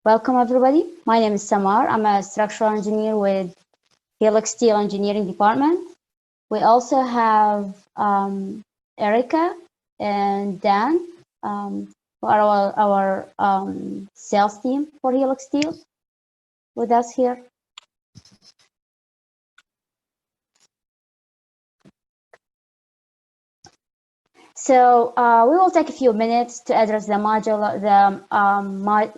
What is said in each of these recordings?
Welcome everybody. My name is Samhar. I'm a structural engineer with Helix Steel Engineering Department. We also have Erica and Dan, who are our sales team for Helix Steel with us here. So we will take a few minutes to address the module,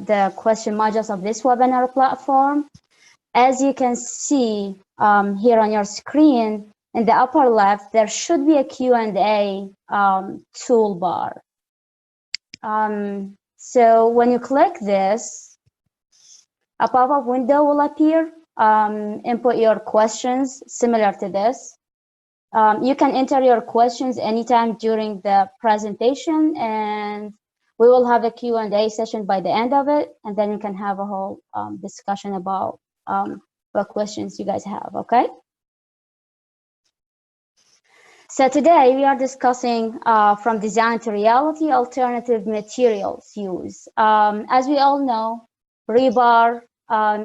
the question modules of this webinar platform. As you can see here on your screen, in the upper left, there should be a Q&A toolbar. So when you click this, a pop-up window will appear. Input your questions similar to this. You can enter your questions anytime during the presentation, and we will have a Q&A session by the end of it, and then you can have a whole discussion about what questions you guys have, okay? So today we are discussing from design to reality alternative materials use. As we all know, rebar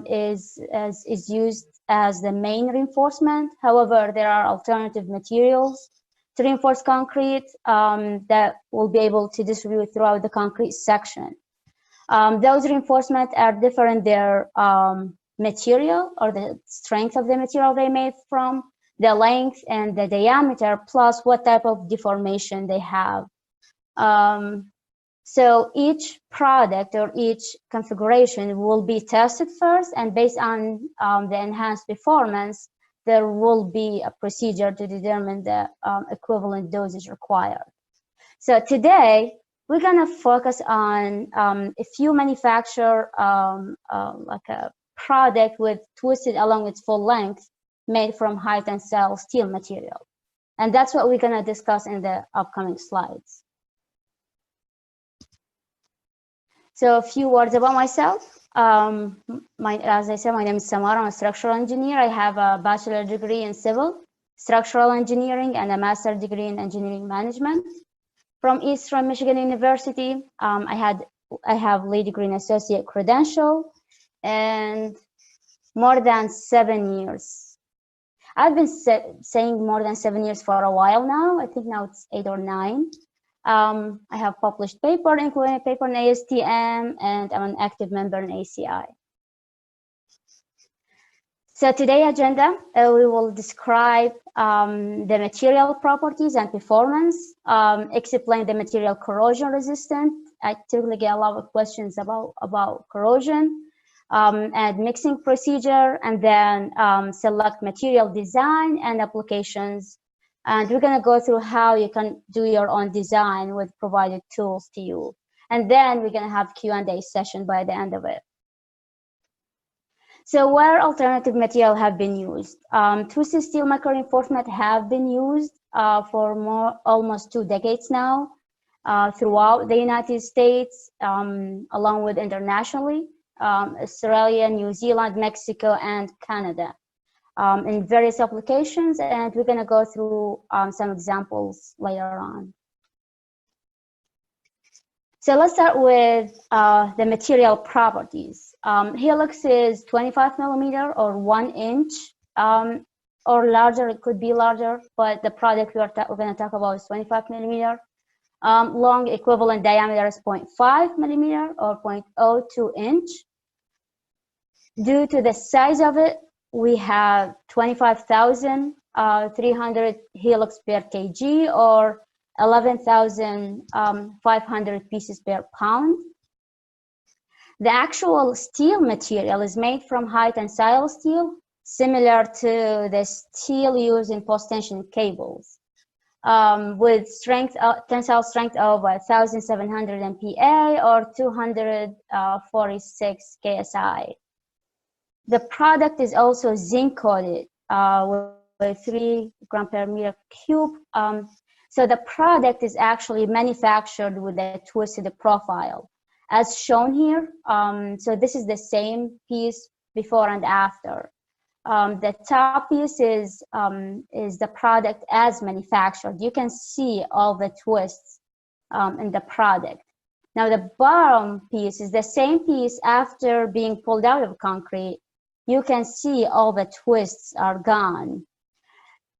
is used as the main reinforcement. However, there are alternative materials to reinforce concrete that will be able to distribute throughout the concrete section. Those reinforcements are different. Their material or the strength of the material they made from, the length and the diameter, plus what type of deformation they have. So each product or each configuration will be tested first, and based on the enhanced performance, there will be a procedure to determine the equivalent dosage required. So today, we're gonna focus on a few manufacturer like a product with twisted along its full length made from high tensile steel material. And that's what we're gonna discuss in the upcoming slides. So a few words about myself. As I said, my name is Samhar. I'm a structural engineer. I have a bachelor degree in civil structural engineering and a master's degree in engineering management from Eastern Michigan University. I have lead degree in associate credential and more than 7 years. I've been saying more than 7 years for a while now. I think now it's 8 or 9. I have published paper, including a paper in ASTM, and I'm an active member in ACI. So today's agenda, we will describe the material properties and performance, explain the material corrosion resistant. I typically get a lot of questions about corrosion and mixing procedure, and then select material design and applications. And we're going to go through how you can do your own design with provided tools to you. And then we're going to have Q&A session by the end of it. So where alternative material have been used? Twisted steel micro reinforcement have been used for almost 2 decades now throughout the United States, along with internationally, Australia, New Zealand, Mexico, and Canada. In various applications, and we're going to go through some examples later on. So let's start with the material properties. Helix is 25 millimeter or 1 inch or larger. It could be larger, but the product we're going to talk about is 25 millimeter. Long equivalent diameter is 0.5 millimeter or 0.02 inch. Due to the size of it, we have 25,300 helix per kg or 11,500 pieces per pound. The actual steel material is made from high tensile steel, similar to the steel used in post-tension cables, with tensile strength of 1,700 MPa or 246 KSI. The product is also zinc coated with 3 grams per meter cube. So the product is actually manufactured with a twisted profile, as shown here. So this is the same piece before and after. The top piece is the product as manufactured. You can see all the twists in the product. Now the bottom piece is the same piece after being pulled out of concrete. You can see all the twists are gone.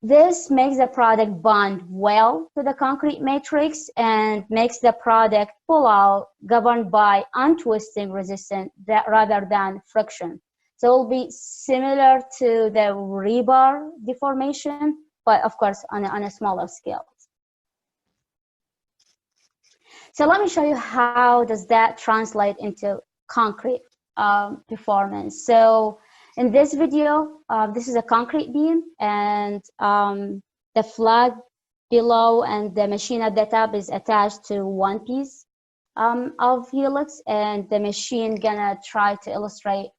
This makes the product bond well to the concrete matrix and makes the product pull out governed by untwisting resistance rather than friction. So it will be similar to the rebar deformation, but of course on a smaller scale. So let me show you how does that translate into concrete performance. So in this video, this is a concrete beam, and the flag below and the machine at the top is attached to one piece of Helix, and the machine gonna try to illustrate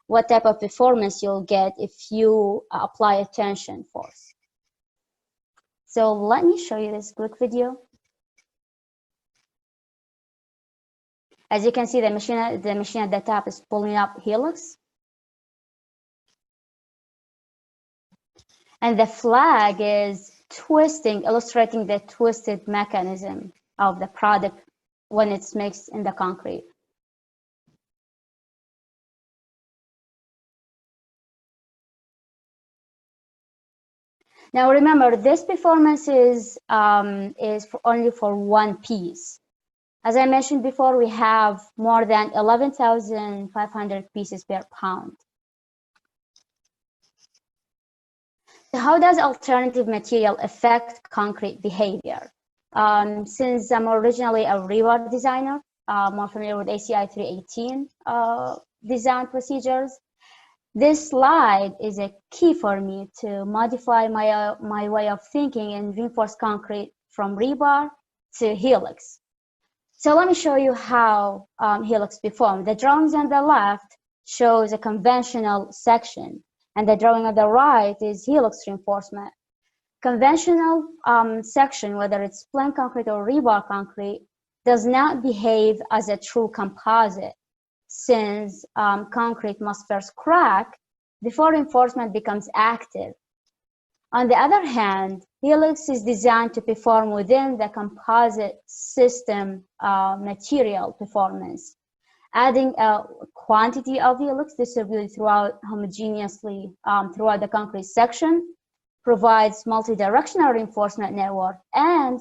what type of performance you'll get if you apply a tension force. So let me show you this quick video. As you can see, the machine at the top is pulling up Helix. And the flag is twisting, illustrating the twisted mechanism of the product when it's mixed in the concrete. Now remember, this performance is only for one piece. As I mentioned before, we have more than 11,500 pieces per pound. So how does alternative material affect concrete behavior? Since I'm originally a rebar designer, more familiar with ACI 318 design procedures, this slide is a key for me to modify my way of thinking and reinforce concrete from rebar to Helix. So let me show you how Helix performs. The drawings on the left shows a conventional section, and the drawing on the right is Helix reinforcement. Conventional section, whether it's plain concrete or rebar concrete, does not behave as a true composite, since concrete must first crack before reinforcement becomes active. On the other hand, Helix is designed to perform within the composite system material performance. Adding a quantity of Helix distributed throughout homogeneously throughout the concrete section provides multi-directional reinforcement network and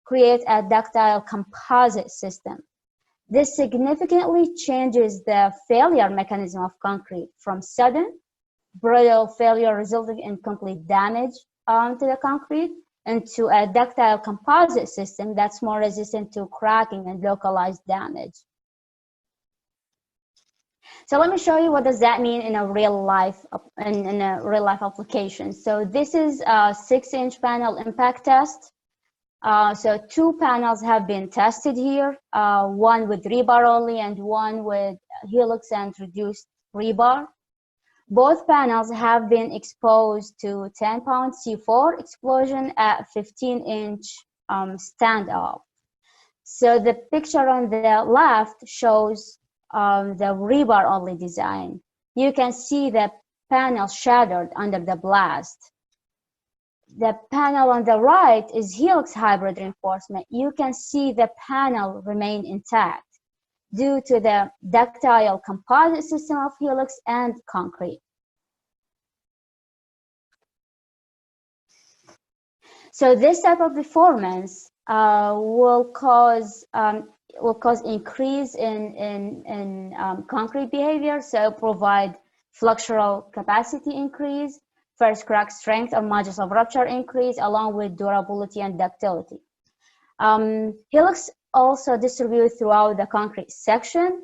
creates a ductile composite system. This significantly changes the failure mechanism of concrete from sudden brittle failure resulting in complete damage to the concrete into a ductile composite system that's more resistant to cracking and localized damage. So let me show you what does that mean in a real life application. So this is a 6-inch panel impact test. So 2 panels have been tested here, one with rebar only and one with Helix and reduced rebar. Both panels have been exposed to 10-pound C4 explosion at 15-inch standoff. So the picture on the left shows the rebar-only design. You can see the panel shattered under the blast. The panel on the right is Helix hybrid reinforcement. You can see the panel remain intact due to the ductile composite system of Helix and concrete. So this type of performance will cause increase in concrete behavior. So provide flexural capacity increase, first crack strength or modulus of rupture increase, along with durability and ductility. Helix also distributed throughout the concrete section.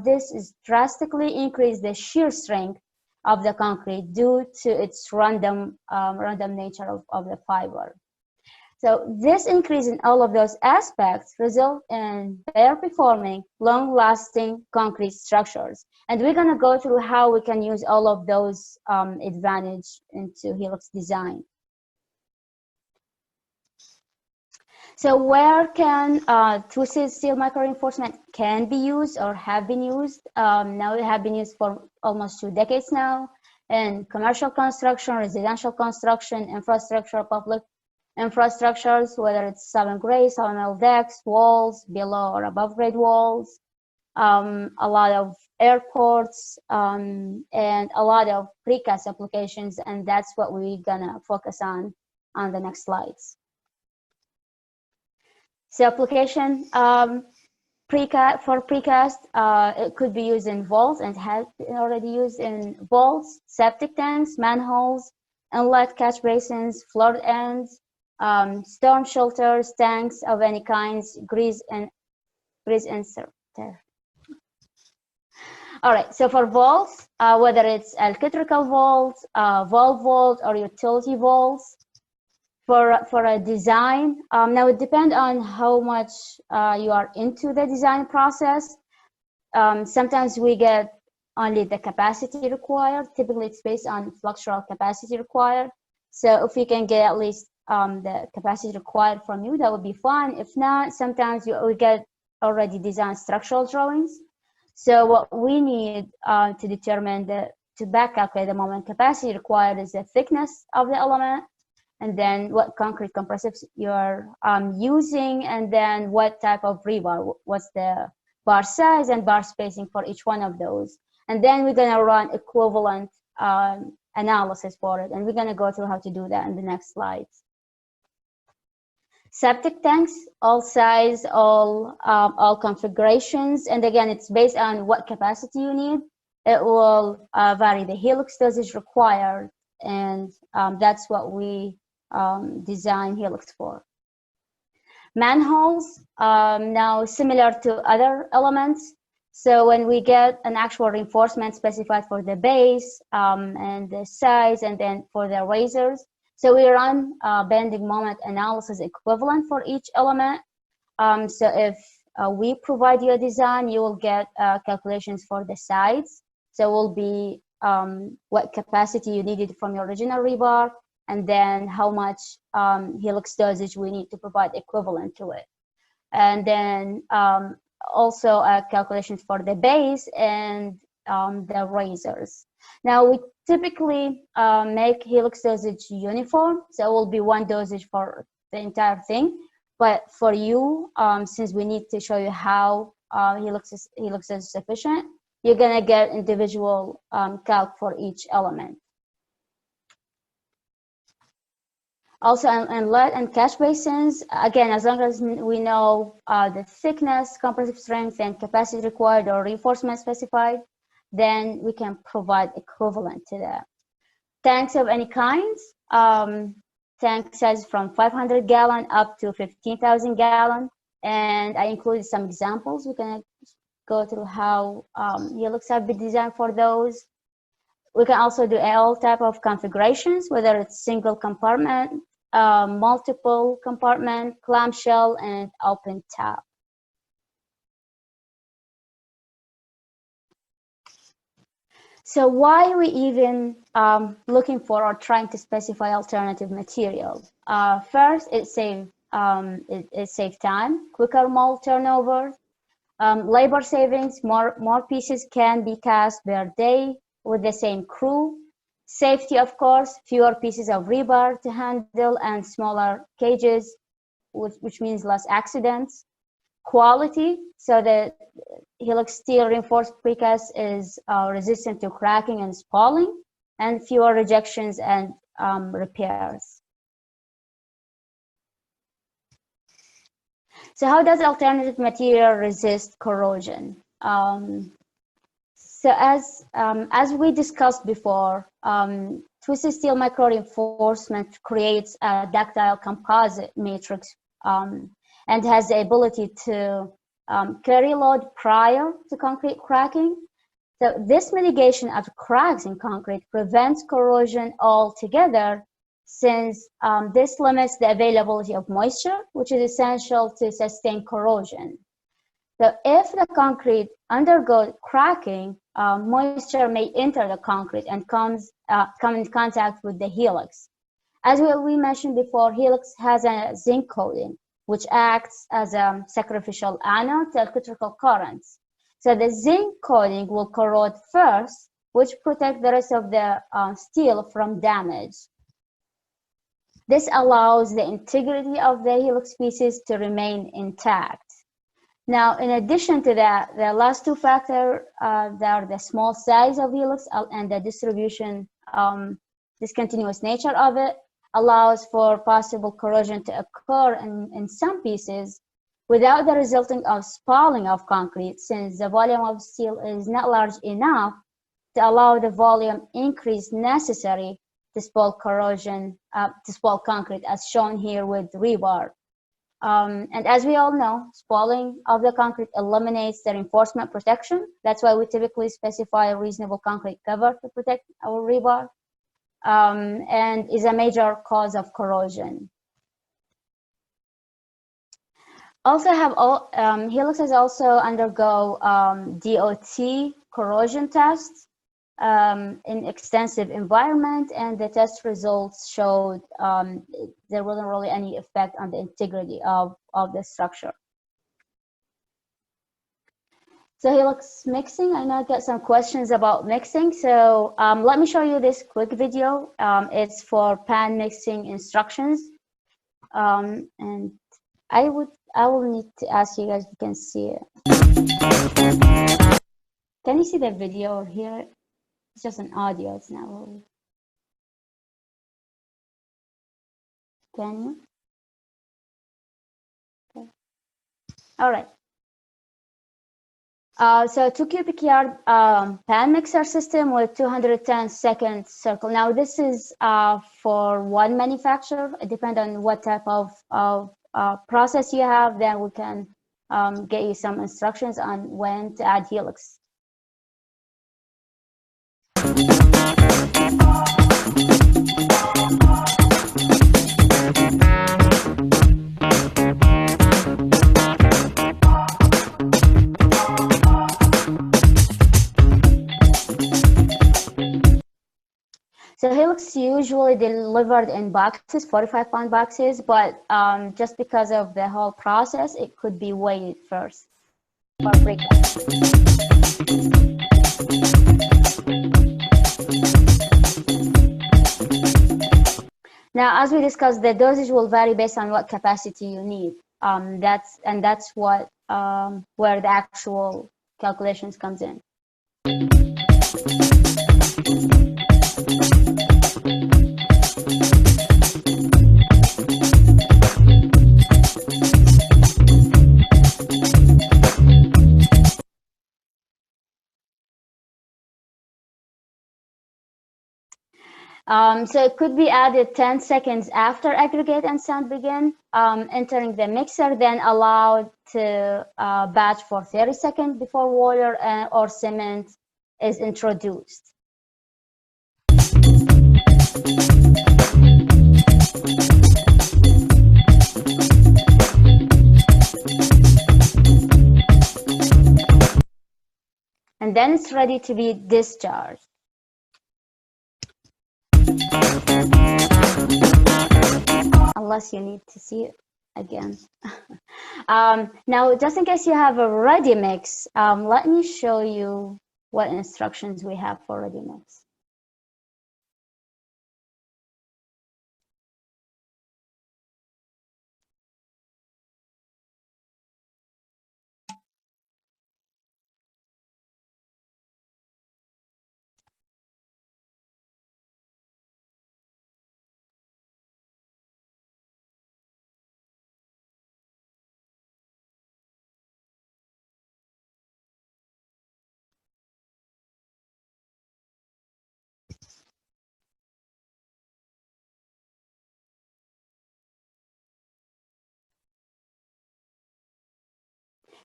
This is drastically increase the shear strength of the concrete due to its random nature of the fiber. So this increase in all of those aspects result in better performing, long-lasting concrete structures. And we're going to go through how we can use all of those advantages into Helix design. So where can twisted steel micro-reinforcement can be used or have been used? Now it have been used for almost 2 decades now in commercial construction, residential construction, infrastructure, public infrastructures, whether it's sub-grade, sub decks, walls, below or above grade walls, a lot of airports, and a lot of precast applications, and that's what we're gonna focus on the next slides. So application for precast, it could be used in vaults and has been already used in vaults, septic tanks, manholes, inlet catch basins, floor ends, storm shelters, tanks of any kinds, grease insert there. All right, so for vaults, whether it's electrical vaults, valve vaults, or utility vaults, for a design, now it depends on how much you are into the design process. Sometimes we get only the capacity required. Typically, it's based on structural capacity required. So if we can get at least the capacity required from you, that would be fine. If not, sometimes we get already designed structural drawings. So what we need to determine to back calculate the moment capacity required is the thickness of the element, and then what concrete compressives you're using, and then what type of rebar, what's the bar size and bar spacing for each one of those. And then we're gonna run equivalent analysis for it, and we're gonna go through how to do that in the next slides. Septic tanks, all size, all configurations, and again, it's based on what capacity you need. It will vary the Helix dosage required, and that's what we design Helix for. Manholes, now similar to other elements. So when we get an actual reinforcement specified for the base and the size, and then for the risers, so we run bending moment analysis equivalent for each element. So if we provide you a design, you will get calculations for the sides. So it will be what capacity you needed from your original rebar, and then how much Helix dosage we need to provide equivalent to it. And then also calculations for the base and the risers. Now we typically make Helix dosage uniform, so it will be one dosage for the entire thing. But for you, since we need to show you how Helix is sufficient, you're gonna get individual calc for each element. Also, inlet and catch basins, again, as long as we know the thickness, compressive strength, and capacity required or reinforcement specified, then we can provide equivalent to that. Tanks of any kind, tank size from 500 gallon up to 15,000 gallon, and I included some examples. We can go through how Helix have been designed for those. We can also do all type of configurations, whether it's single compartment, multiple compartment, clamshell, and open tap. So why are we even looking for or trying to specify alternative material? First, it saves time, quicker mold turnover, labor savings, more pieces can be cast per day with the same crew. Safety, of course, fewer pieces of rebar to handle and smaller cages, which means less accidents. Quality, so the Helix steel reinforced precast is resistant to cracking and spalling, and fewer rejections and repairs. So how does alternative material resist corrosion? So as we discussed before, twisted steel micro reinforcement creates a ductile composite matrix and has the ability to carry load prior to concrete cracking. So this mitigation of cracks in concrete prevents corrosion altogether, since this limits the availability of moisture, which is essential to sustain corrosion. So if the concrete undergoes cracking, moisture may enter the concrete and come in contact with the Helix. As we mentioned before, Helix has a zinc coating, which acts as a sacrificial anode to electrical currents. So the zinc coating will corrode first, which protects the rest of the steel from damage. This allows the integrity of the helix pieces to remain intact. Now, in addition to that, the last two factors are the small size of helix and the distribution, discontinuous nature of it, allows for possible corrosion to occur in some pieces without the resulting of spalling of concrete, since the volume of steel is not large enough to allow the volume increase necessary to spall corrosion, to spall concrete, as shown here with rebar. And as we all know, spalling of the concrete eliminates the reinforcement protection. That's why we typically specify a reasonable concrete cover to protect our rebar, and is a major cause of corrosion. Also have all, helixes also undergo DOT corrosion tests in extensive environment, and the test results showed there wasn't really any effect on the integrity of the structure. So helix mixing, I know I get some questions about mixing. So let me show you this quick video. It's for pan mixing instructions. And I will need to ask you guys if you can see it. Can you see the video here? It's just an audio, it's not really. Can you? Okay. All right. So 2 cubic yard pan mixer system with 210-second circle. Now this is for one manufacturer. It depends on what type of process you have. Then we can get you some instructions on when to add helix. So helix usually delivered in boxes, 45-pound boxes, but just because of the whole process, it could be weighed first for precast. Now, as we discussed, the dosage will vary based on what capacity you need. That's what where the actual calculations comes in. So it could be added 10 seconds after aggregate and sand begin, entering the mixer, then allowed to batch for 30 seconds before water or cement is introduced. And then it's ready to be discharged. Unless you need to see it again. Now, just in case you have a ready mix, let me show you what instructions we have for ready mix.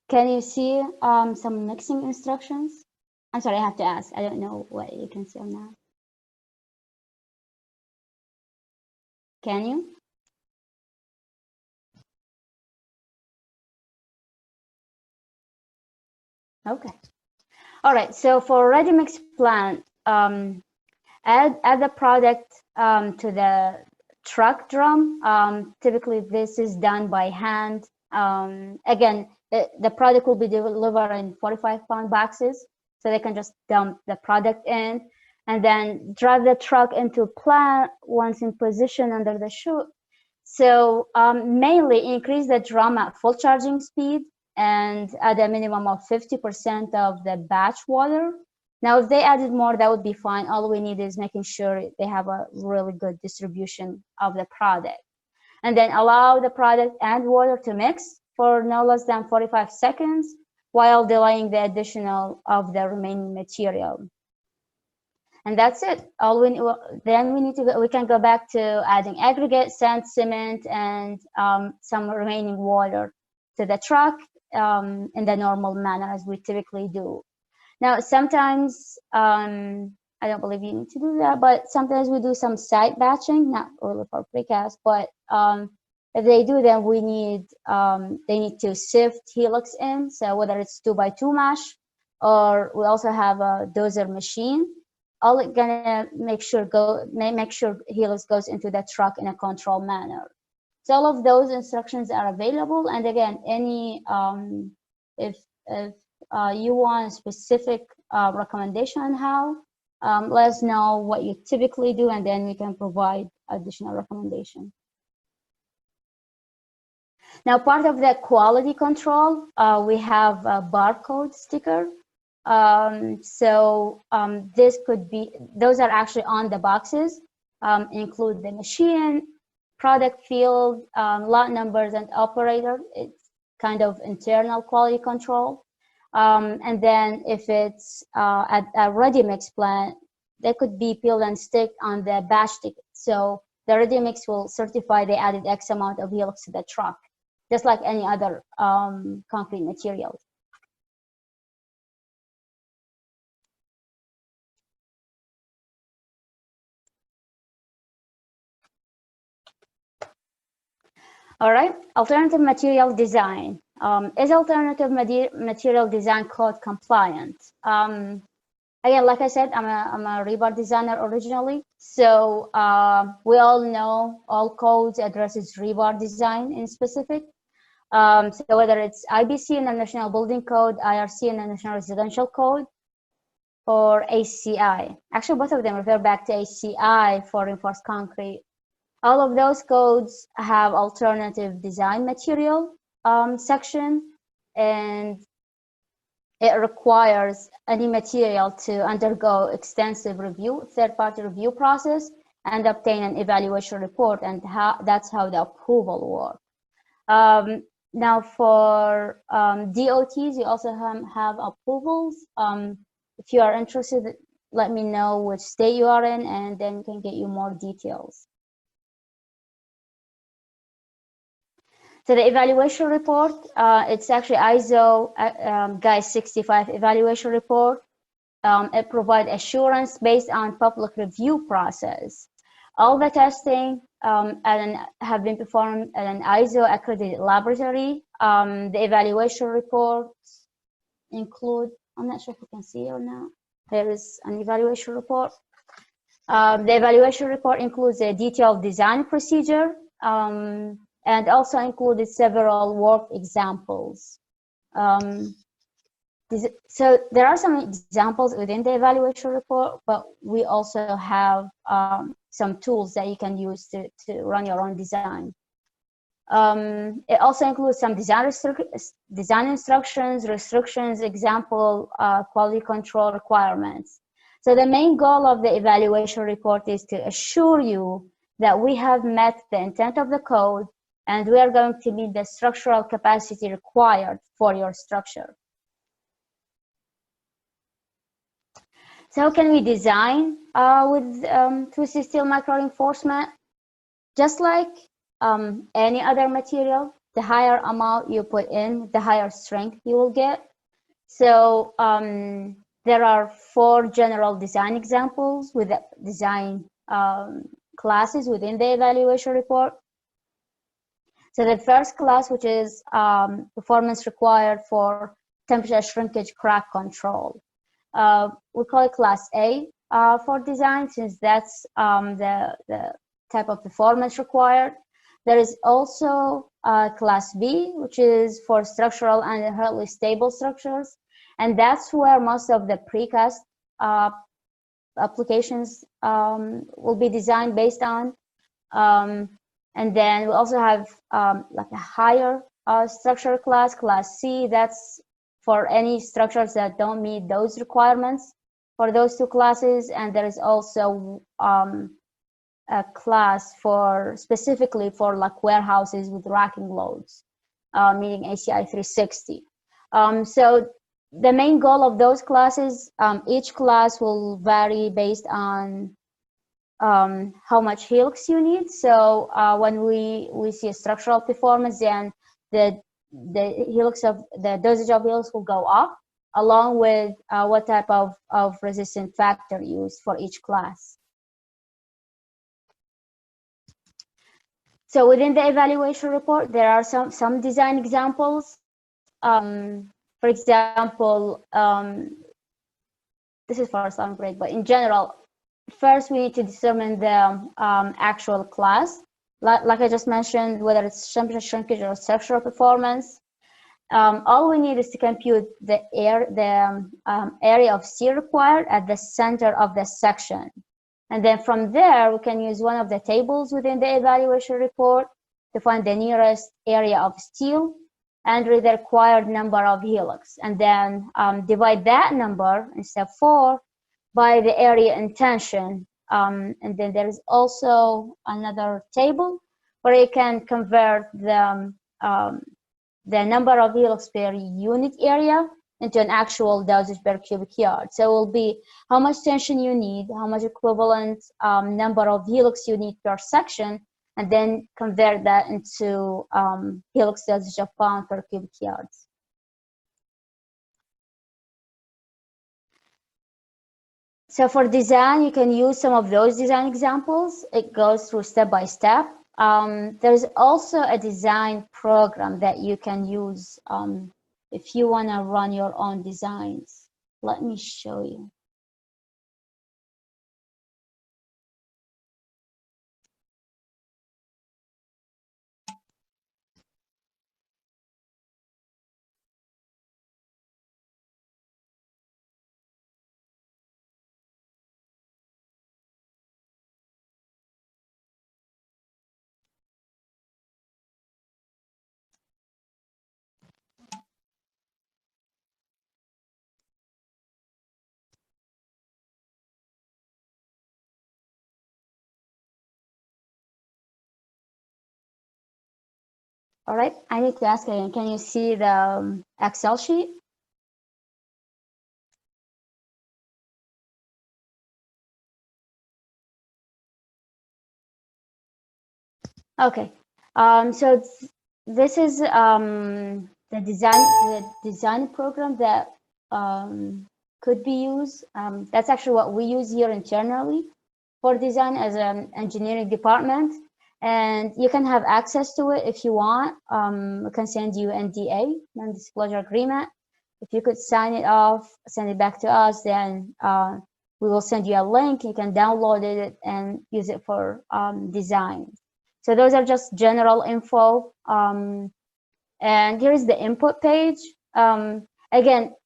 Can you see some mixing instructions? I'm sorry, I have to ask. I don't know what you can see on that. Can you? Okay. All right. So for ready mix plant, add the product to the truck drum. Typically, this is done by hand. Again, the product will be delivered in 45-pound boxes, so they can just dump the product in and then drive the truck into plant. Once in position under the chute, So mainly increase the drum at full charging speed and add a minimum of 50% of the batch water. Now, if they added more, that would be fine. All we need is making sure they have a really good distribution of the product. And then allow the product and water to mix for no less than 45 seconds while delaying the additional of the remaining material. And that's it. Then we can go back to adding aggregate, sand, cement, and some remaining water to the truck in the normal manner as we typically do. Now, sometimes I don't believe you need to do that, but sometimes we do some site batching, not really for precast, but if they do, then they need to sift Helix in. So whether it's 2x2 mesh, or we also have a dozer machine, all it gonna make sure Helix goes into the truck in a controlled manner. So all of those instructions are available. And again, if you want a specific recommendation on how, let us know what you typically do, and then we can provide additional recommendation. Now, part of the quality control, we have a barcode sticker. This could be, those are actually on the boxes, include the machine, product field, lot numbers, and operator. It's kind of internal quality control. And then if it's at a ready mix plant, they could be peeled and sticked on the batch ticket. So the ready mix will certify they added X amount of Helix to the truck, just like any other concrete materials. All right, alternative material design. Is alternative material design code compliant? Again, like I said, I'm a rebar designer originally, so we all know all codes addresses rebar design in specific. So whether it's IBC in the National Building Code, IRC in the National Residential Code, or ACI. Actually, both of them refer back to ACI for reinforced concrete. All of those codes have alternative design material section, and it requires any material to undergo extensive review, third-party review process, and obtain an evaluation report, and that's how the approval works. Now for DOTs, you also have approvals. If you are interested, let me know which state you are in, and then we can get you more details. So the evaluation report, it's actually ISO GUI 65 evaluation report. It provides assurance based on public review process. All the testing have been performed at an ISO accredited laboratory. The evaluation reports include, I'm not sure if you can see it or not. There is an evaluation report. The evaluation report includes a detailed design procedure, and also included several work examples. So there are some examples within the evaluation report, but we also have some tools that you can use to run your own design. It also includes some design instructions, restrictions, example, quality control requirements. So the main goal of the evaluation report is to assure you that we have met the intent of the code, and we are going to meet the structural capacity required for your structure. So how can we design with twisted steel micro reinforcement? Just like any other material, the higher amount you put in, the higher strength you will get. So there are 4 general design examples with the design classes within the evaluation report. So the first class, which is performance required for temperature shrinkage crack control. We call it class A for design, since that's the type of performance required. There is also class B, which is for structural and inherently stable structures. And that's where most of the precast applications will be designed based on. And then we also have like a higher structure class, class C. That's for any structures that don't meet those requirements for those two classes. And there is also a class for specifically for like warehouses with racking loads, meaning ACI 360. So the main goal of those classes, each class will vary based on how much helix you need. So when we see a structural performance, then the helix of the dosage of helix will go up, along with what type of resistant factor used for each class. So within the evaluation report, there are some design examples. For example, this is for some break, but in general, first we need to determine the actual class. Like I just mentioned, whether it's temperature shrinkage or structural performance. All we need is to compute the area of steel required at the center of the section. And then from there, we can use one of the tables within the evaluation report to find the nearest area of steel and the required number of helix. And then divide that number in step 4 by the area in tension. And then there is also another table where you can convert the number of helix per unit area into an actual dosage per cubic yard. So it will be how much tension you need, how much equivalent number of helix you need per section, and then convert that into helix dosage of pound per cubic yards. So for design, you can use some of those design examples. It goes through step by step. There's also a design program that you can use if you want to run your own designs. Let me show you. All right, I need to ask again, can you see the Excel sheet? Okay, so this is the design program that could be used. That's actually what we use here internally for design as an engineering department. And you can have access to it if you want. We can send you NDA, non-disclosure agreement. If you could sign it off, send it back to us, then we will send you a link. You can download it and use it for design. So those are just general info. And here is the input page. Again,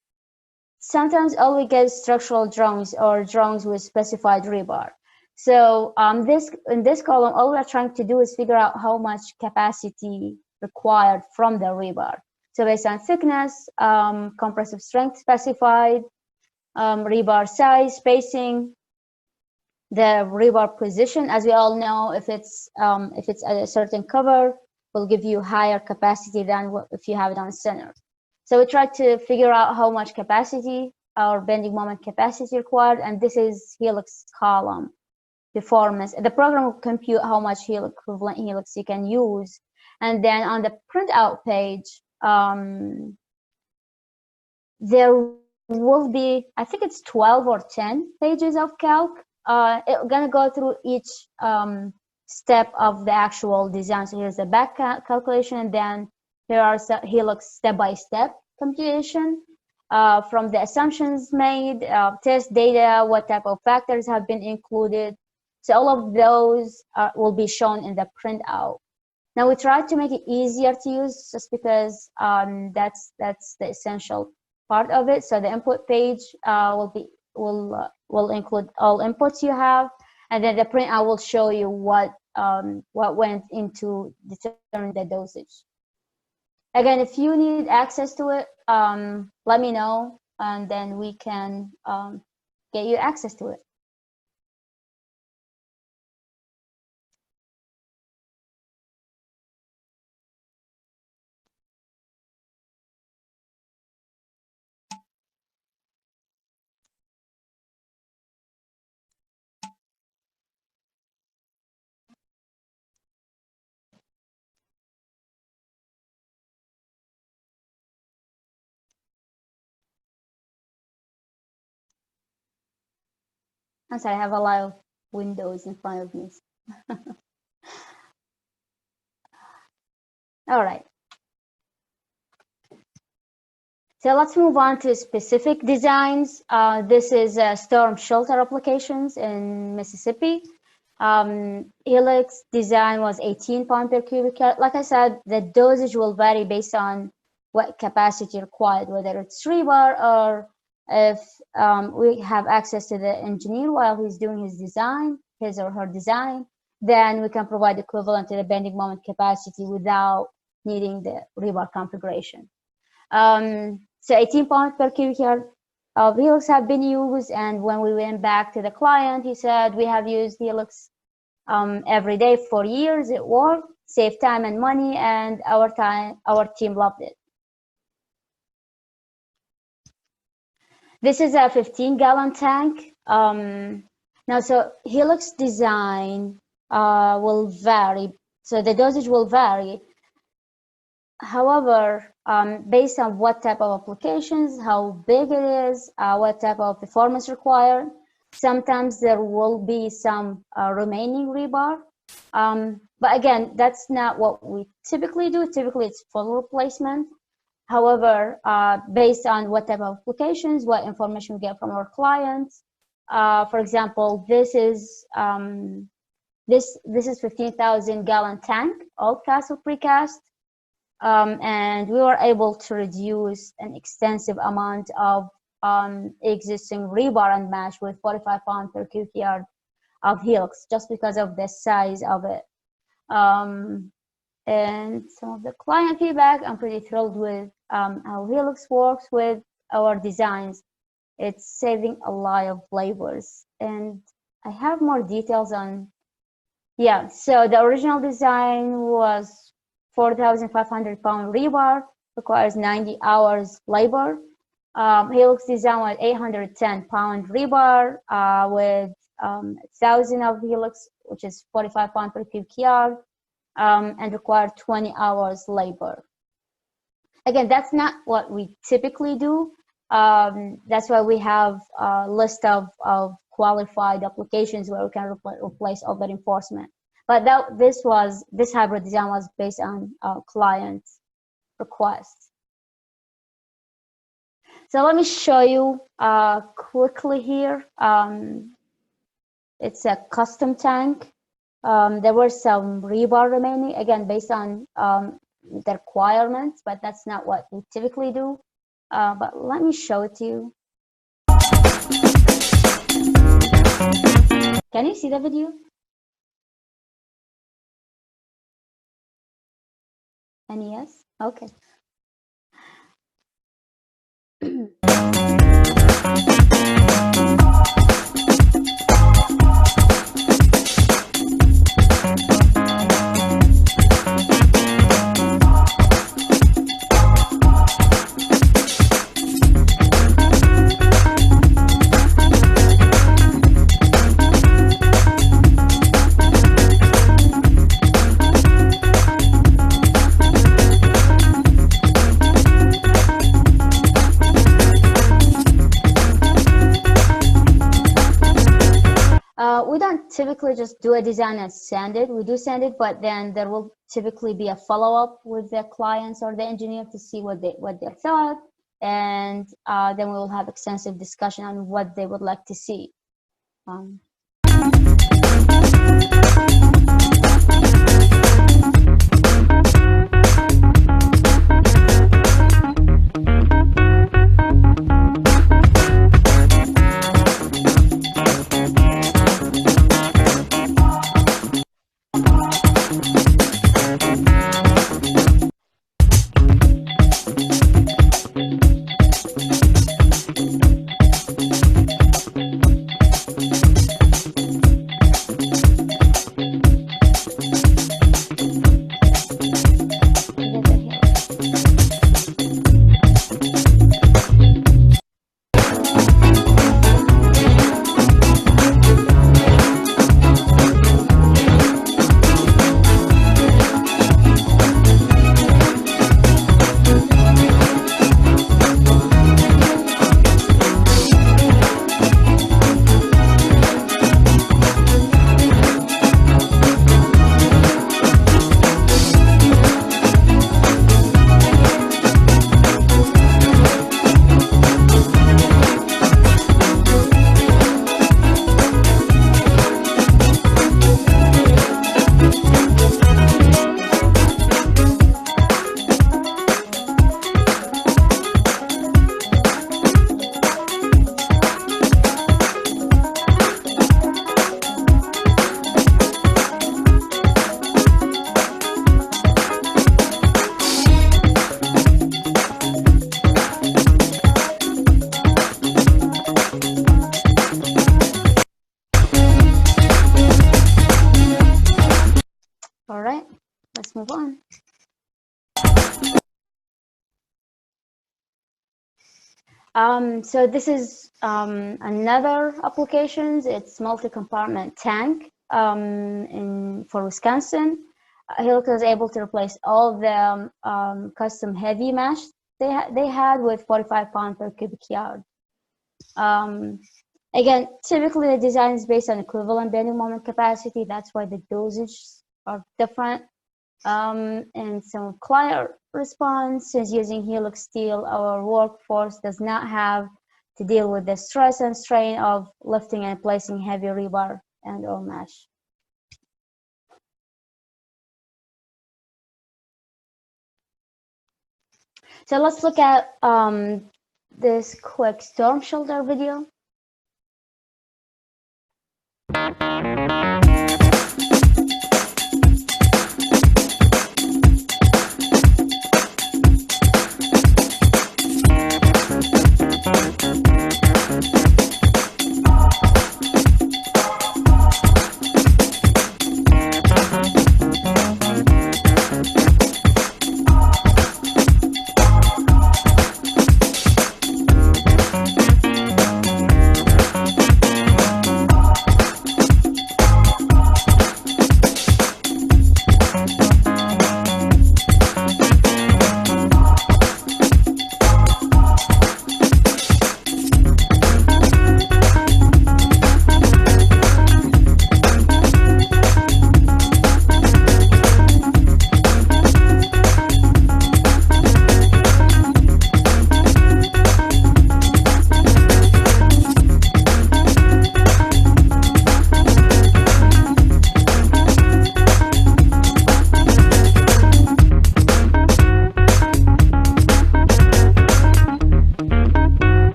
sometimes all we get is structural drawings or drawings with specified rebar. So in this column, all we're trying to do is figure out how much capacity required from the rebar. So based on thickness, compressive strength specified, rebar size, spacing, the rebar position. As we all know, if it's at a certain cover, will give you higher capacity than if you have it on center. So we try to figure out how much capacity or bending moment capacity required, and this is helix column performance. The program will compute how much equivalent helix you can use, and then on the printout page, there will be, I think it's 12 or 10 pages of calc. It's gonna go through each step of the actual design. So here's the back calculation, and then here are helix step-by-step computation from the assumptions made, test data, what type of factors have been included. So all of those will be shown in the printout. Now we try to make it easier to use, just because that's the essential part of it. So the input page will include all inputs you have, and then the printout will show you what what went into determining the dosage. Again, if you need access to it, let me know, and then we can get you access to it. I'm sorry, I have a lot of windows in front of me. All right. So let's move on to specific designs. This is storm shelter applications in Mississippi. Helix design was 18 pounds per cubic yard. Like I said, the dosage will vary based on what capacity required, whether it's rebar or if we have access to the engineer while he's doing his design, his or her design, then we can provide equivalent to the bending moment capacity without needing the rebar configuration. So 18 pounds per cubic yard of Helix have been used, and when we went back to the client, he said, we have used Helix every day for years. It worked, saved time and money, and our team loved it. This is a 15-gallon tank. Now, so Helix design will vary, so the dosage will vary. However, based on what type of applications, how big it is, what type of performance required, sometimes there will be some remaining rebar. But again, that's not what we typically do. Typically, it's full replacement. However, based on what type of applications, what information we get from our clients. For example, this is 15,000-gallon tank, all cast or precast. And we were able to reduce an extensive amount of existing rebar and mesh with 45 pounds per cubic yard of Helix, just because of the size of it. And some of the client feedback, I'm pretty thrilled with how Helix works with our designs. It's saving a lot of labors, and I have more details on. Yeah, so the original design was 4,500 pound rebar, requires 90 hours labor. Helix design was 810 pound rebar with 1,000 of Helix, which is 45 pound per cubic yard, and required 20 hours labor. Again, that's not what we typically do. That's why we have a list of qualified applications where we can replace all that reinforcement. But this hybrid design was based on clients' requests. So let me show you quickly here. It's a custom tank. There were some rebar remaining, again, based on the requirements, but that's not what we typically do. But let me show it to you. Can you see the video? And yes? Okay. We don't typically just do a design and send it. We do send it, but then there will typically be a follow-up with the clients or the engineer to see what they thought, and then we will have extensive discussion on what they would like to see. move on. So this is another applications. It's multi-compartment tank for Wisconsin. Helix was able to replace all the custom heavy mesh they had with 45 pounds per cubic yard. Again, typically the design is based on equivalent bending moment capacity. That's why the dosages are different. And some client response is using Helix steel. Our workforce does not have to deal with the stress and strain of lifting and placing heavy rebar and or mesh. So let's look at this quick storm shelter video.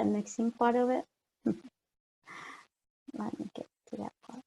Mixing part of it. Let me get to that part.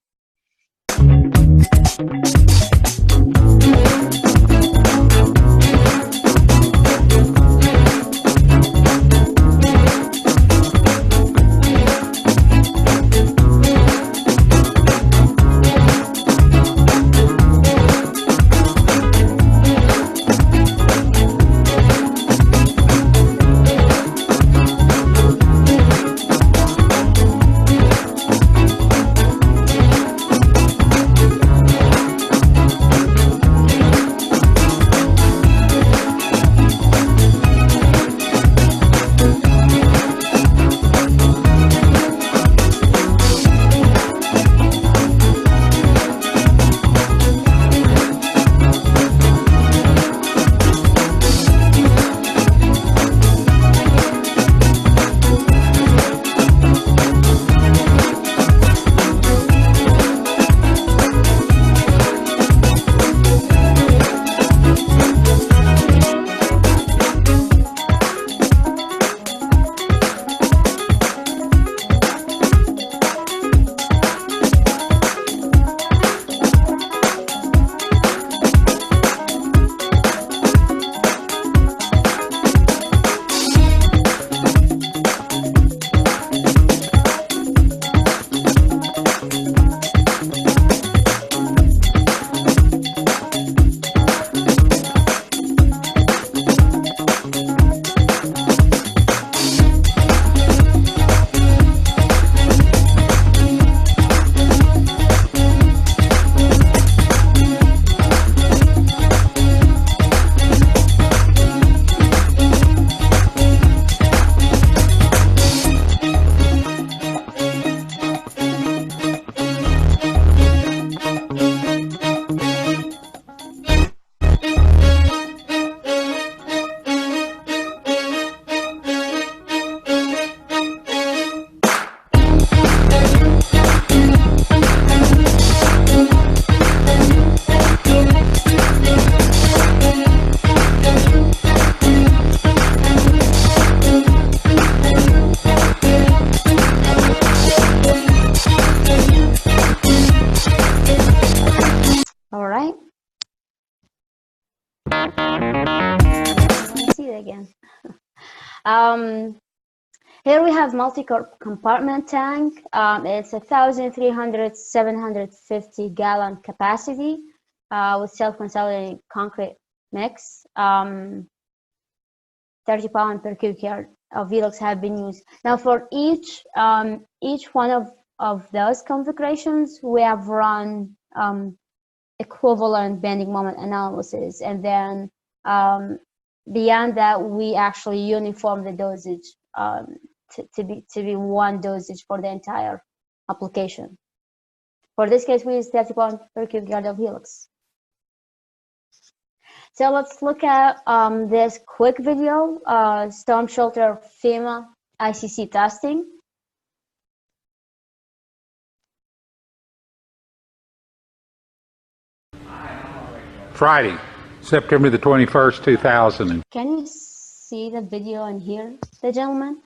it again. Here we have multi-compartment tank. It's 1,300, 750 gallon capacity with self-consolidating concrete mix. 30 pounds per cubic yard of Helix have been used. Now for each one of those configurations, we have run equivalent bending moment analysis, and then beyond that, we actually uniform the dosage to be one dosage for the entire application. For this case, we use 30 pounds per cubic yard of Helix. So let's look at this quick video, storm shelter FEMA ICC testing. Friday, September the 21st, 2000. Can you see the video and hear the gentleman?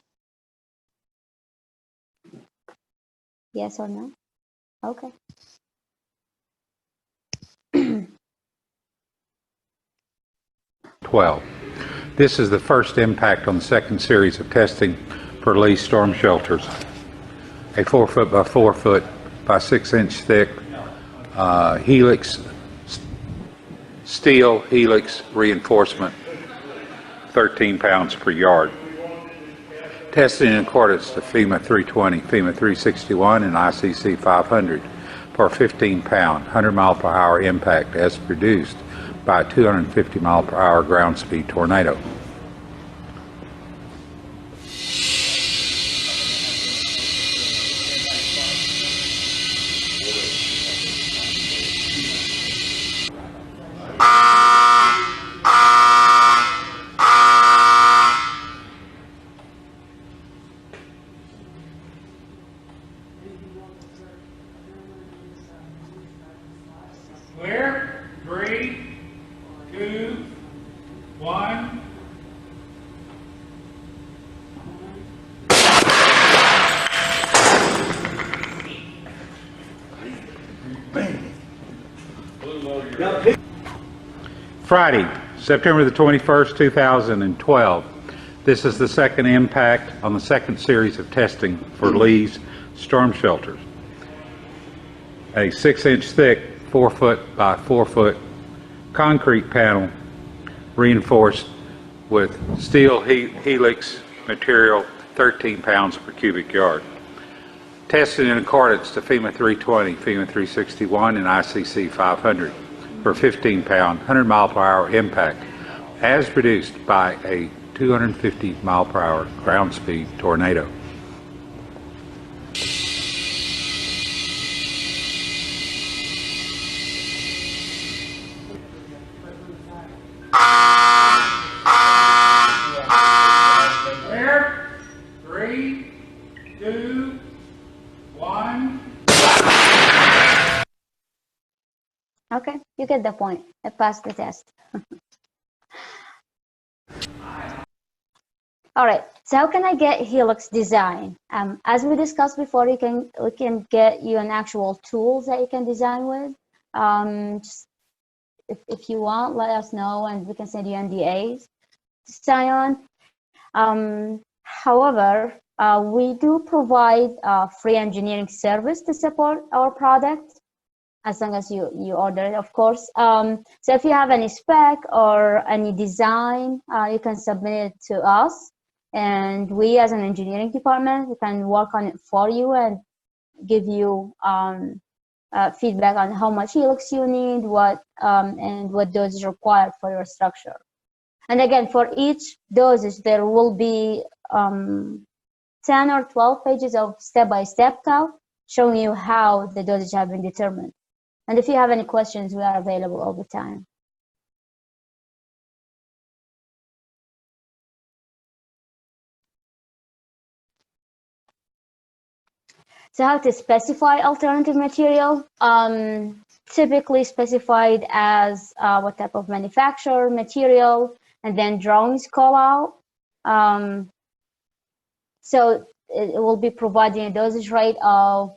Yes or no? Okay. This is the first impact on the second series of testing for Lee storm shelters. A 4 foot by 4 foot by 6 inch thick Helix steel Helix reinforcement, 13 pounds per yard. Testing in accordance to FEMA 320, FEMA 361, and ICC 500 for a 15 pound, 100 mile per hour impact as produced by a 250 mile per hour ground speed tornado. Clear? 3, 2, 1. Friday, September the 21st, 2012. This is the second impact on the second series of testing for Lee's storm shelters. A 6 inch thick, 4 foot by 4 foot concrete panel reinforced with steel Helix material, 13 pounds per cubic yard. Tested in accordance to FEMA 320, FEMA 361, and ICC 500 for 15 pound, 100 mile per hour impact as produced by a 250 mile per hour ground speed tornado. Clear? 3, 2, 1. Okay, you get the point. I passed the test. All right, so how can I get Helix design? As we discussed before, we can get you an actual tools that you can design with. Just if you want, let us know and we can send you NDAs to sign on. However, we do provide free engineering service to support our product, as long as you order it, of course. So if you have any spec or any design, you can submit it to us. And we, as an engineering department, we can work on it for you and give you feedback on how much Helix you need, and what dosage is required for your structure. And again, for each dosage, there will be 10 or 12 pages of step-by-step code showing you how the dosage have been determined. And if you have any questions, we are available all the time. So how to specify alternative material? Typically specified as what type of manufacturer, material, and then drawings call out. So it will be providing a dosage rate of,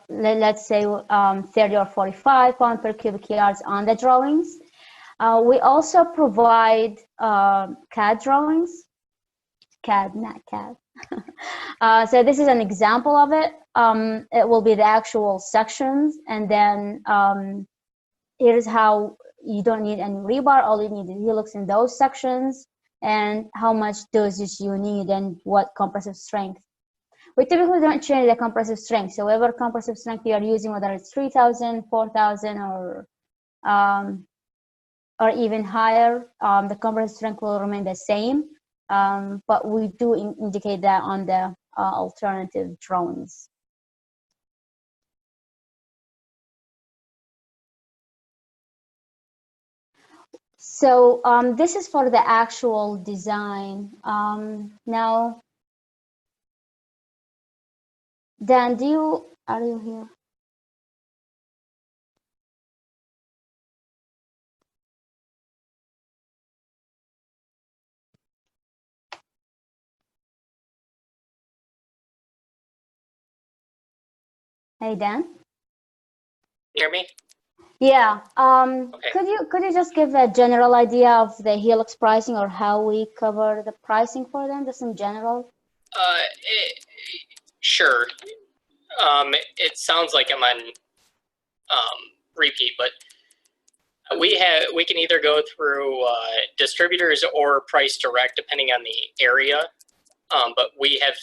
let's say 30 or 45 pounds per cubic yards on the drawings. We also provide CAD drawings. CAD, not CAD. So this is an example of it. It will be the actual sections, and then here's how you don't need any rebar. All you need is helix in those sections, and how much dosage you need, and what compressive strength. We typically don't change the compressive strength. So whatever compressive strength you are using, whether it's 3,000, 4,000, or even higher, the compressive strength will remain the same. But we do indicate that on the alternative drawings. So this is for the actual design. Now, Dan, are you here? Hey, Dan. You hear me? Yeah. Okay. Could you just give a general idea of the Helix pricing, or how we cover the pricing for them, just in general? Sure. It sounds like I'm on repeat, but we can either go through distributors or price direct, depending on the area. But we have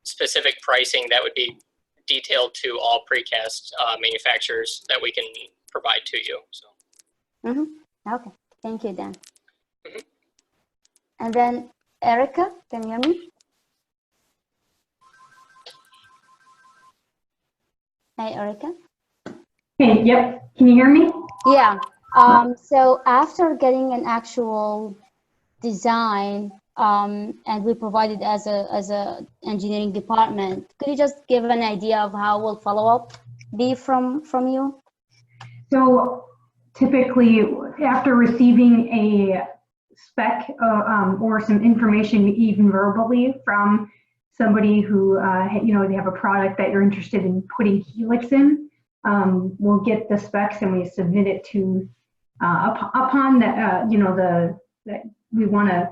specific pricing that would be detailed to all precast manufacturers that we can provide to you. So. Okay. Thank you, Dan. And then Erica, can you hear me? Hey, Erica. Hey, yep. Can you hear me? Yeah. So after getting an actual design, and we provide it as a engineering department, could you just give an idea of how will follow-up be from you? So typically, after receiving a spec or some information, even verbally, from somebody who they have a product that you're interested in putting helix in, we'll get the specs and we submit it to upon that that we want to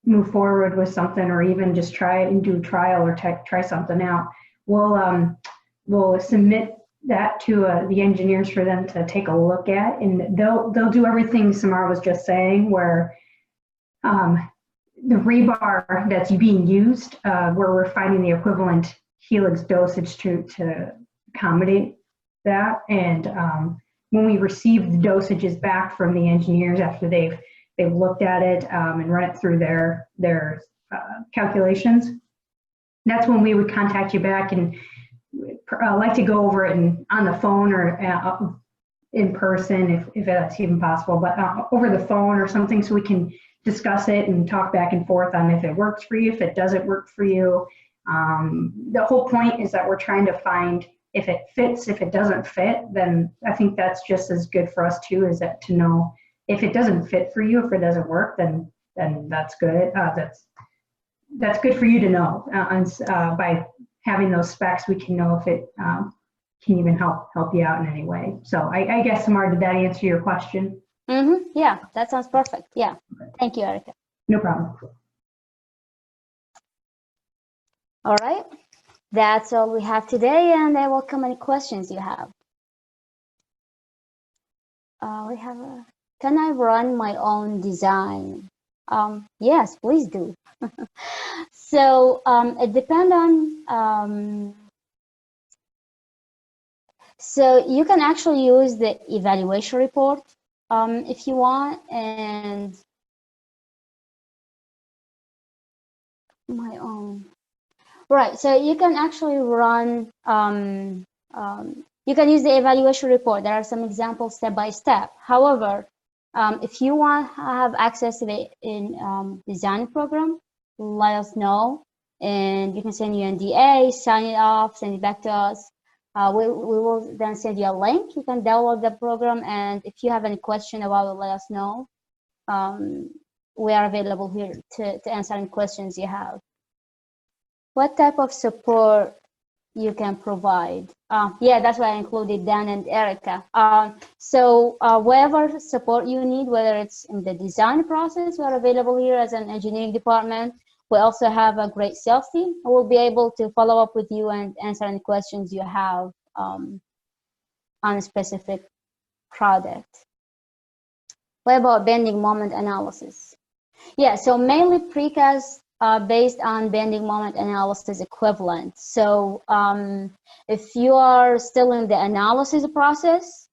move forward with something, or even just try it and do a trial, or try something out. We'll submit that to the engineers for them to take a look at, and they'll do everything Samhar was just saying, where the rebar that's being used, where we're finding the equivalent helix dosage to accommodate that. And when we receive the dosages back from the engineers after they've looked at it and run it through their calculations, that's when we would contact you back, and like to go over it on the phone, or in person if that's even possible, but over the phone or something, so we can discuss it and talk back and forth on if it works for you, if it doesn't work for you. The whole point is that we're trying to find if it fits. If it doesn't fit, then I think that's just as good for us too, is that to know if it doesn't fit for you, if it doesn't work, then that's good. That's good for you to know. By having those specs, we can know if it can even help you out in any way. So I guess, Samhar, did that answer your question? Yeah, that sounds perfect. Yeah. Okay. Thank you, Erica. No problem. All right. That's all we have today, and I welcome any questions you have. We have can I run my own design? Yes, please do. So it depends on, so you can actually use the evaluation report if you want, and my own. Right, so you can actually run, you can use the evaluation report. There are some examples step by step. However, if you want to have access to the design program, let us know, and you can send you NDA, sign it off, send it back to us. We will then send you a link. You can download the program, and if you have any question about it, let us know. We are available here to answer any questions you have. What type of support you can provide. Yeah, that's why I included Dan and Erica. So whatever support you need, whether it's in the design process, we're available here as an engineering department. We also have a great sales team who will be able to follow up with you and answer any questions you have on a specific product. What about bending moment analysis? Yeah, so mainly precast based on bending moment analysis equivalent. So if you are still in the analysis process,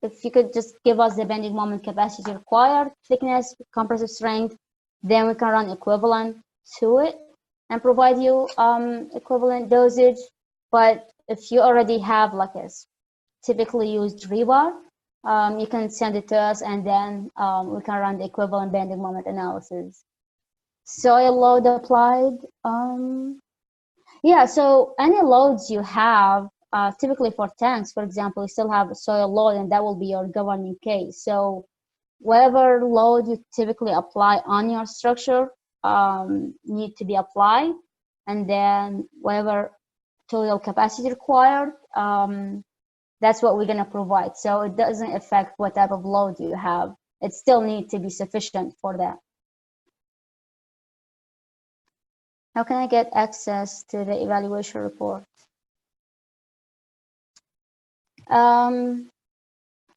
if you could just give us the bending moment capacity required, thickness, compressive strength, then we can run equivalent to it and provide you equivalent dosage. But if you already have like a typically used rebar, you can send it to us, and then we can run the equivalent bending moment analysis. Soil load applied. Yeah, so any loads you have, typically for tanks, for example, you still have a soil load, and that will be your governing case. So whatever load you typically apply on your structure need to be applied, and then whatever total capacity required, that's what we're going to provide. So it doesn't affect what type of load you have. It still needs to be sufficient for that. How can I get access to the evaluation report?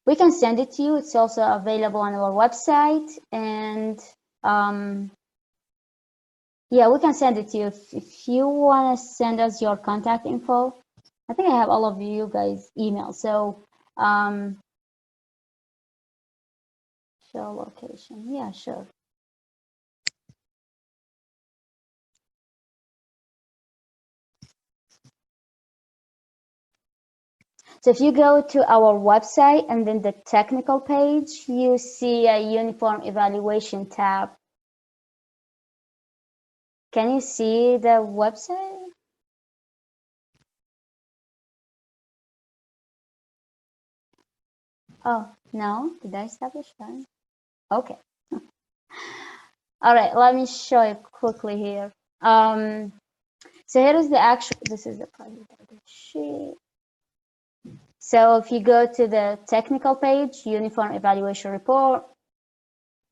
We can send it to you. It's also available on our website. And yeah, we can send it to you. If you want to send us your contact info, I think I have all of you guys' emails. So show location. Yeah, sure. So if you go to our website and then the technical page, you see a uniform evaluation tab. Can you see the website? Oh, no, did I establish that? Okay. All right, let me show you quickly here. So here is the actual, this is the project sheet. So if you go to the technical page, uniform evaluation report,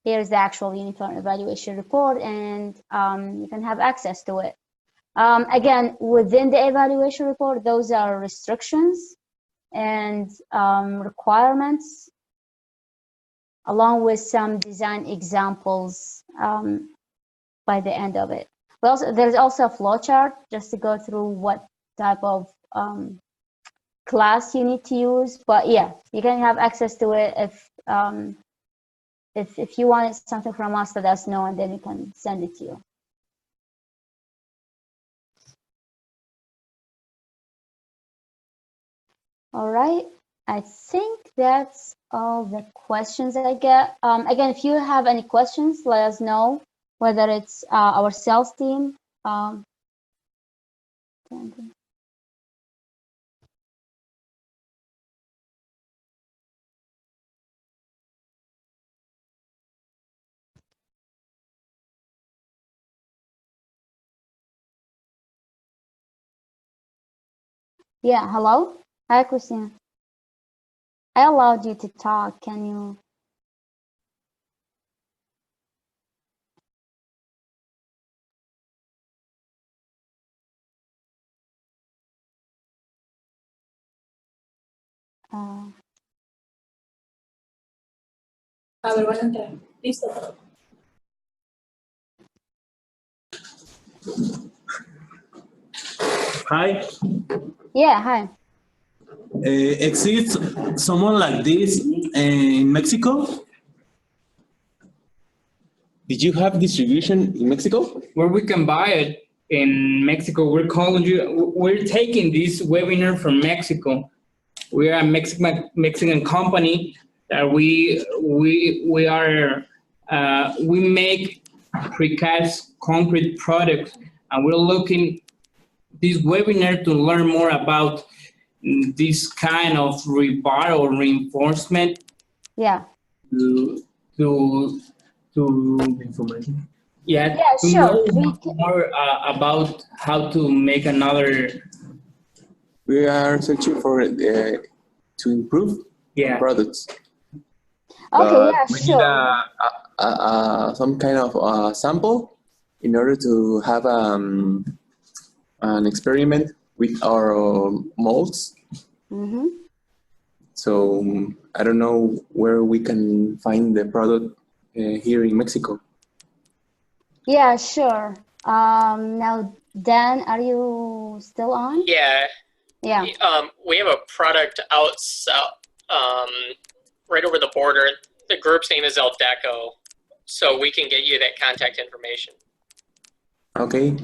here's the actual uniform evaluation report, and you can have access to it. Again, within the evaluation report, those are restrictions and requirements, along with some design examples by the end of it. But also, there's also a flow chart just to go through what type of class you need to use. But yeah, you can have access to it if you want something from us, let us know, and then we can send it to you. All right, I think that's all the questions I get. Again, if you have any questions, let us know, whether it's our sales team. Yeah, hello? Hi, Christina. I allowed you to talk. Can you? A ver, van a entrar. Listo. Hi. Yeah, hi. Exists someone like this in Mexico? Did you have distribution in Mexico? Where we can buy it in Mexico. We're taking this webinar from Mexico. We are a Mexican company that we make precast concrete products, and we're looking this webinar to learn more about this kind of rebar or reinforcement. Yeah. To Information. Yeah, Yeah, to sure. know more about how to make another. We are searching for to improve Yeah. products, Okay, but yeah, we need sure. some kind of sample in order to have an experiment with our molds. Mm-hmm. So I don't know where we can find the product here in Mexico. Yeah, sure. Now, Dan, are you still on? Yeah. Yeah. We have a product out right over the border. The group's name is Aldeco, so we can get you that contact information. Okay,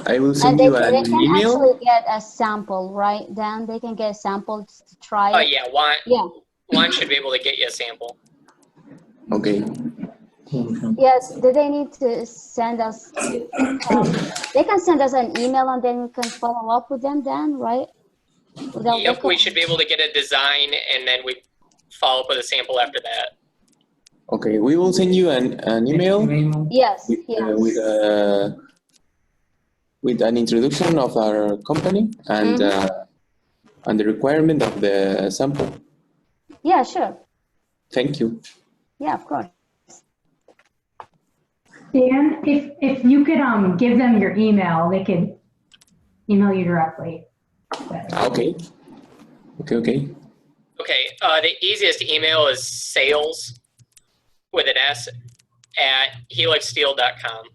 I will And send they you can, an they can email. actually get a sample, right, Dan? They can get a sample to try it. Yeah, Yeah. Juan should be able to get you a sample. Okay. Yes, do they need to send us, they can send us an email and then we can follow up with them then, right? Without Yep, we should be able to get a design and then we follow up with a sample after that. Okay, we will send you an email Yes, with, yes. with an introduction of our company and the requirement of the sample. Yeah, sure. Thank you. Yeah, of course. Dan, if you could give them your email, they could email you directly. Okay. Okay. Okay, the easiest email is sales with an S at helixsteel.com.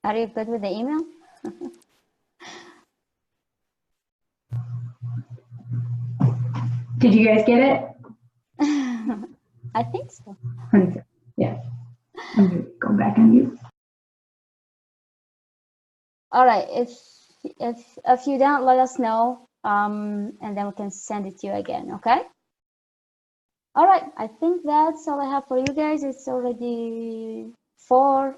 Are you good with the email? Did you guys get it? I think so. Yeah. I'm gonna go back on mute. All right. If you don't, let us know, and then we can send it to you again. Okay. All right. I think that's all I have for you guys. It's already 4.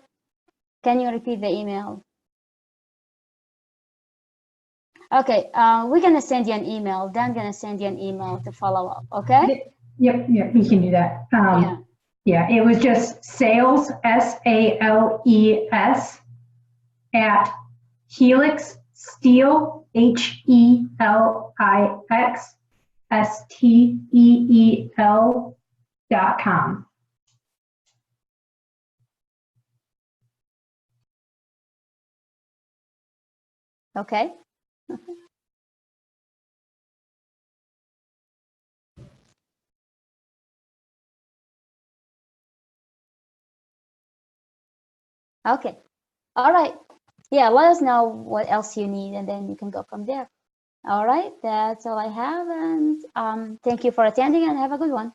Can you repeat the email? Okay. We're gonna send you an email. Dan gonna send you an email to follow up. Okay. Yep, we can do that. Yeah, it was just sales, SALES, at Helix Steel, HELIXSTEEL.com. Okay. Okay. All right. Yeah, let us know what else you need and then you can go from there. All right. That's all I have. And thank you for attending and have a good one.